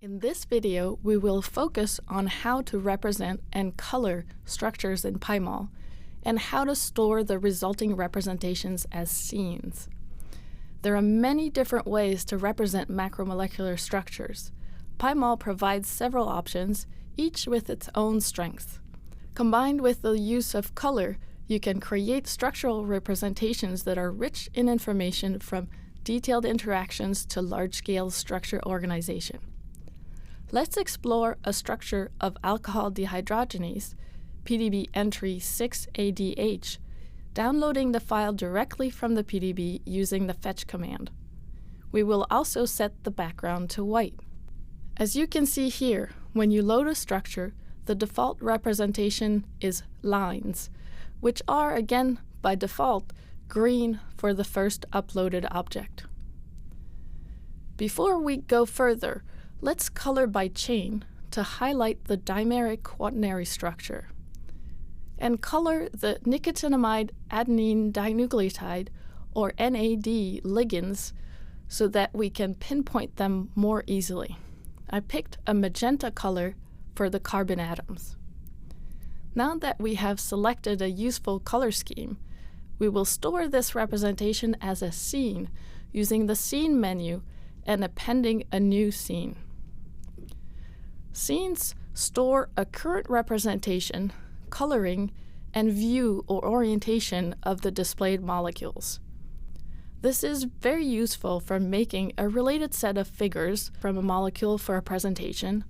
In this video, we will focus on how to represent and color structures in PyMol, and how to store the resulting representations as scenes. There are many different ways to represent macromolecular structures. PyMol provides several options, each with its own strengths. Combined with the use of color, you can create structural representations that are rich in information from detailed interactions to large-scale structure organization. Let's explore a structure of alcohol dehydrogenase, PDB entry 6ADH, downloading the file directly from the PDB using the fetch command. We will also set the background to white. As you can see here, when you load a structure, the default representation is lines, which are, again, by default, green for the first uploaded object. Before we go further, let's color by chain to highlight the dimeric quaternary structure, and color the nicotinamide adenine dinucleotide, or NAD, ligands so that we can pinpoint them more easily. I picked a magenta color for the carbon atoms. Now that we have selected a useful color scheme, we will store this representation as a scene using the Scene menu and appending a new scene. Scenes store a current representation, coloring, and view or orientation of the displayed molecules. This is very useful for making a related set of figures from a molecule for a presentation,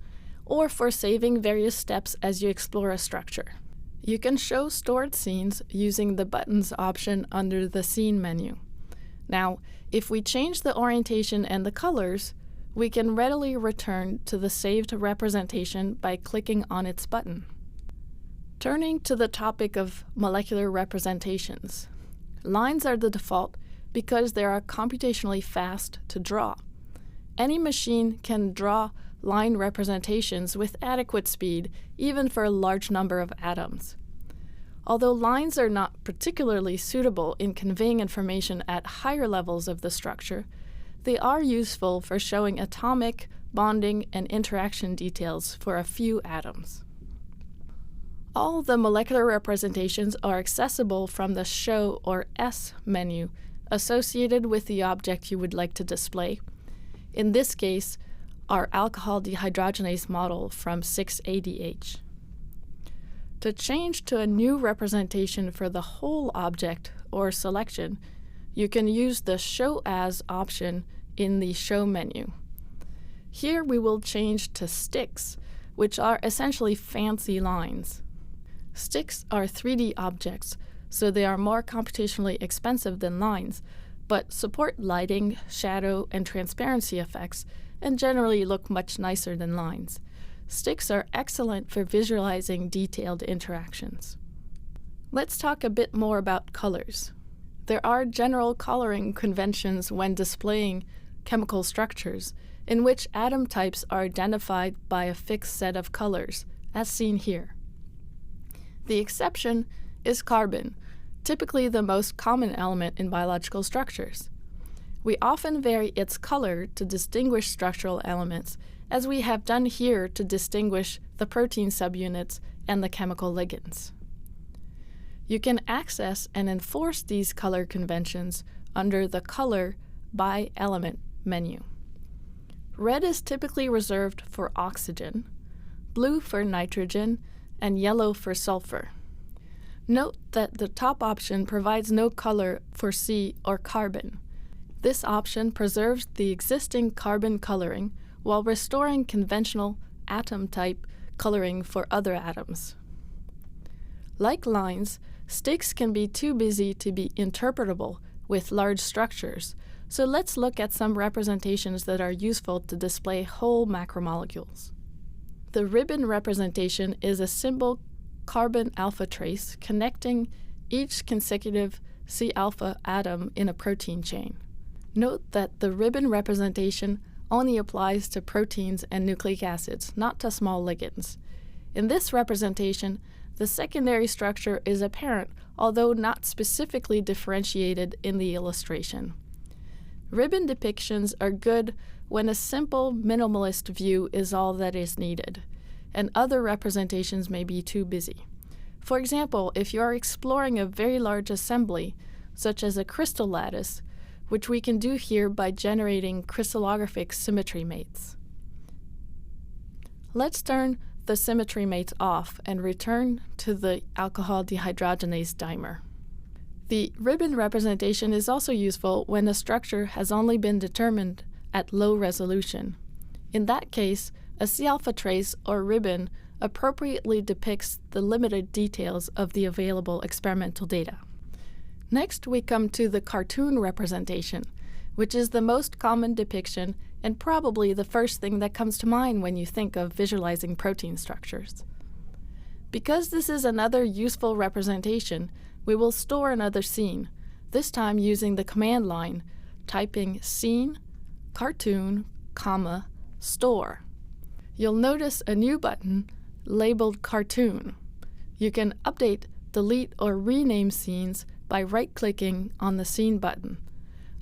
or for saving various steps as you explore a structure. You can show stored scenes using the buttons option under the Scene menu. Now, if we change the orientation and the colors, we can readily return to the saved representation by clicking on its button. Turning to the topic of molecular representations, lines are the default because they are computationally fast to draw. Any machine can draw line representations with adequate speed, even for a large number of atoms. Although lines are not particularly suitable in conveying information at higher levels of the structure, they are useful for showing atomic, bonding, and interaction details for a few atoms. All the molecular representations are accessible from the Show or S menu associated with the object you would like to display. In this case, our alcohol dehydrogenase model from 6ADH. To change to a new representation for the whole object or selection, you can use the Show As option in the Show menu. Here we will change to sticks, which are essentially fancy lines. Sticks are 3D objects, so they are more computationally expensive than lines, but support lighting, shadow, and transparency effects, and generally look much nicer than lines. Sticks are excellent for visualizing detailed interactions. Let's talk a bit more about colors. There are general coloring conventions when displaying chemical structures, in which atom types are identified by a fixed set of colors, as seen here. The exception is carbon, typically the most common element in biological structures. We often vary its color to distinguish structural elements, as we have done here to distinguish the protein subunits and the chemical ligands. You can access and enforce these color conventions under the Color by Element menu. Red is typically reserved for oxygen, blue for nitrogen, and yellow for sulfur. Note that the top option provides no color for C or carbon. This option preserves the existing carbon coloring while restoring conventional atom type coloring for other atoms. Like lines, sticks can be too busy to be interpretable with large structures, so let's look at some representations that are useful to display whole macromolecules. The ribbon representation is a simple carbon alpha trace connecting each consecutive C-alpha atom in a protein chain. Note that the ribbon representation only applies to proteins and nucleic acids, not to small ligands. In this representation, the secondary structure is apparent, although not specifically differentiated in the illustration. Ribbon depictions are good when a simple minimalist view is all that is needed, and other representations may be too busy. For example, if you are exploring a very large assembly, such as a crystal lattice, which we can do here by generating crystallographic symmetry mates. Let's turn the symmetry mates off and return to the alcohol dehydrogenase dimer. The ribbon representation is also useful when a structure has only been determined at low resolution. In that case, a C-alpha trace or ribbon appropriately depicts the limited details of the available experimental data. Next, we come to the cartoon representation, which is the most common depiction and probably the first thing that comes to mind when you think of visualizing protein structures. Because this is another useful representation, we will store another scene, this time using the command line, typing scene, cartoon, comma, store. You'll notice a new button labeled cartoon. You can update, delete, or rename scenes by right-clicking on the scene button.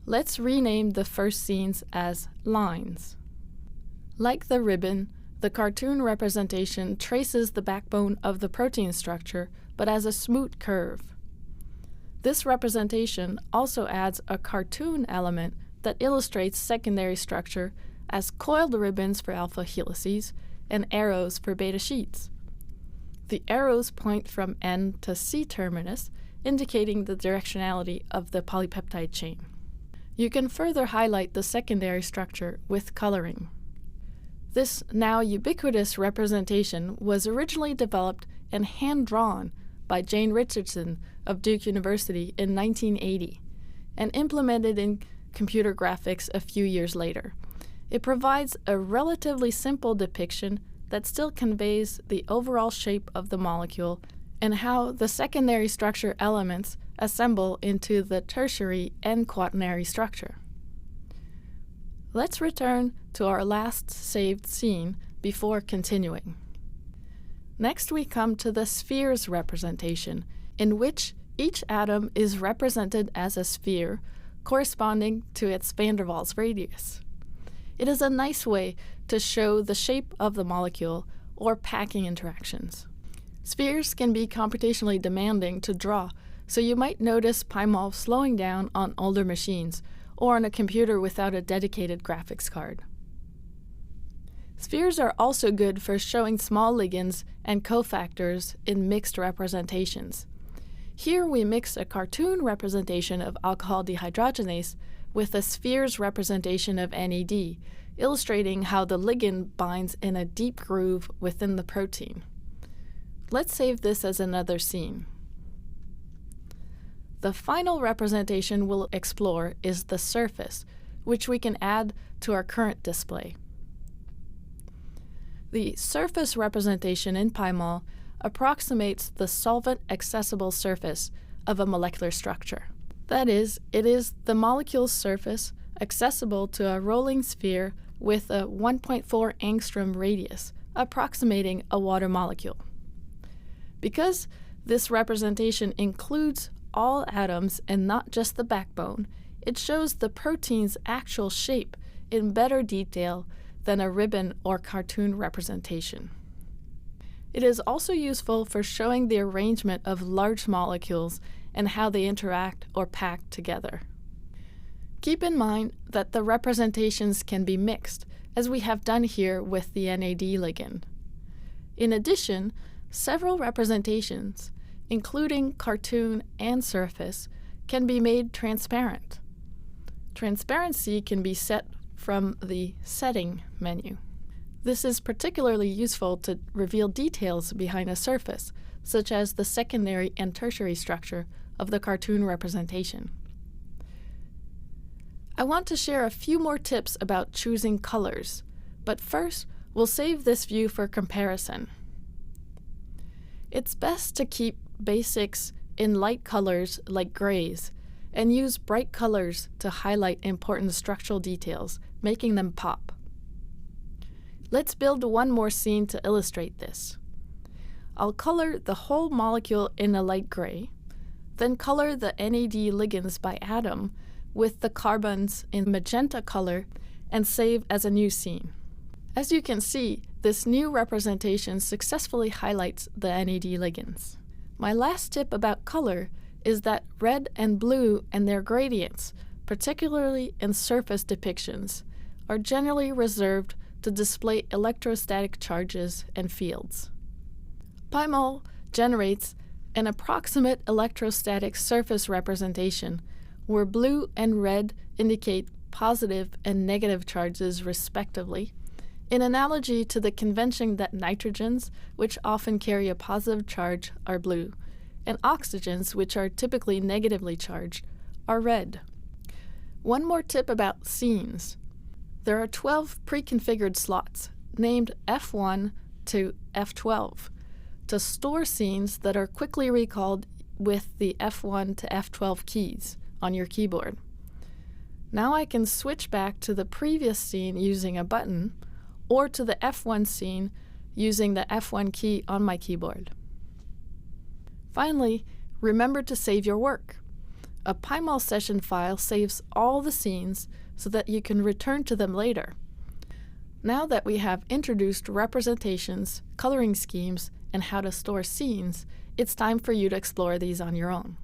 Let's rename the first scenes as lines. Like the ribbon, the cartoon representation traces the backbone of the protein structure, but as a smooth curve. This representation also adds a cartoon element that illustrates secondary structure as coiled ribbons for alpha helices and arrows for beta sheets. The arrows point from N to C terminus, indicating the directionality of the polypeptide chain. You can further highlight the secondary structure with coloring. This now ubiquitous representation was originally developed and hand-drawn by Jane Richardson of Duke University in 1980 and implemented in computer graphics a few years later. It provides a relatively simple depiction that still conveys the overall shape of the molecule and how the secondary structure elements assemble into the tertiary and quaternary structure. Let's return to our last saved scene before continuing. Next, we come to the spheres representation, in which each atom is represented as a sphere corresponding to its van der Waals radius. It is a nice way to show the shape of the molecule or packing interactions. Spheres can be computationally demanding to draw, so you might notice PyMol slowing down on older machines or on a computer without a dedicated graphics card. Spheres are also good for showing small ligands and cofactors in mixed representations. Here we mix a cartoon representation of alcohol dehydrogenase with a spheres representation of NAD, illustrating how the ligand binds in a deep groove within the protein. Let's save this as another scene. The final representation we'll explore is the surface, which we can add to our current display. The surface representation in PyMol approximates the solvent-accessible surface of a molecular structure. That is, it is the molecule's surface accessible to a rolling sphere with a 1.4 angstrom radius, approximating a water molecule. Because this representation includes all atoms and not just the backbone, it shows the protein's actual shape in better detail than a ribbon or cartoon representation. It is also useful for showing the arrangement of large molecules and how they interact or pack together. Keep in mind that the representations can be mixed, as we have done here with the NAD ligand. In addition, several representations, including cartoon and surface, can be made transparent. Transparency can be set from the Setting menu. This is particularly useful to reveal details behind a surface, such as the secondary and tertiary structure of the cartoon representation. I want to share a few more tips about choosing colors, but first, we'll save this view for comparison. It's best to keep basics in light colors like grays, and use bright colors to highlight important structural details, making them pop. Let's build one more scene to illustrate this. I'll color the whole molecule in a light gray, then color the NAD ligands by atom with the carbons in magenta color and save as a new scene. As you can see, this new representation successfully highlights the NAD ligands. My last tip about color is that red and blue and their gradients, particularly in surface depictions, are generally reserved to display electrostatic charges and fields. PyMol generates an approximate electrostatic surface representation where blue and red indicate positive and negative charges respectively, in analogy to the convention that nitrogens, which often carry a positive charge, are blue, and oxygens, which are typically negatively charged, are red. One more tip about scenes. There are 12 pre-configured slots, named F1 to F12, to store scenes that are quickly recalled with the F1 to F12 keys on your keyboard. Now I can switch back to the previous scene using a button, or to the F1 scene using the F1 key on my keyboard. Finally, remember to save your work. A PyMol session file saves all the scenes so that you can return to them later. Now that we have introduced representations, coloring schemes, and how to store scenes, it's time for you to explore these on your own.